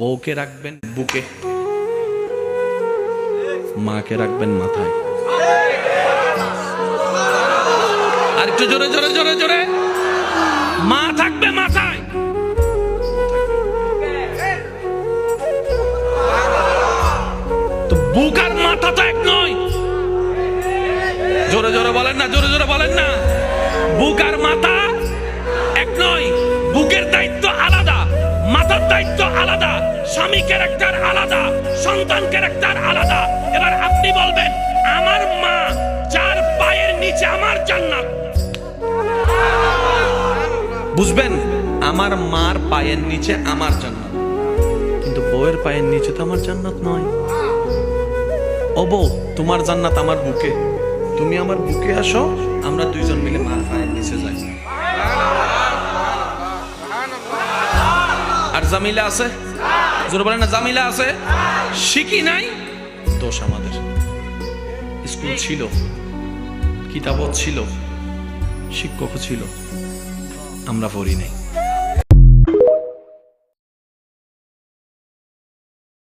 বউকে রাখবেন বুকে, মাকে রাখবেন মাথায়। আর একটু জোরে জোরে জোরে জোরে, মা থাকবে মাথায়। তো বুক আর মাথা তো এক নয়। জোরে জোরে বলেন না, জোরে জোরে বলেন না। বুক আর মাথা এক নয়। বুকের দায়িত্ব আলাদা, মাথার দায়িত্ব আলাদা, স্বামী ক্যারেক্টার আলাদা, সন্তান ক্যারেক্টার আলাদা। এবার আপনি বলবেন আমার মা যার পায়ের নিচে আমার জান্নাত, বুঝবেন আমার মার পায়ের নিচে আমার জান্নাত, কিন্তু বউয়ের পায়ের নিচে তো আমার জান্নাত নয়। ও বউ, তোমার জান্নাত আমার বুকে, তুমি আমার বুকে আসো, আমরা দুইজন মিলে মার পায়ের নিচে যাই। আর জামিলা আছে, জোরে বলেন না, জামিলা আছে। শিখি নাই, দোষ আমাদের। স্কুল ছিল, কিতাবও ছিল, শিক্ষকও ছিল, আমরা পড়ি নাই।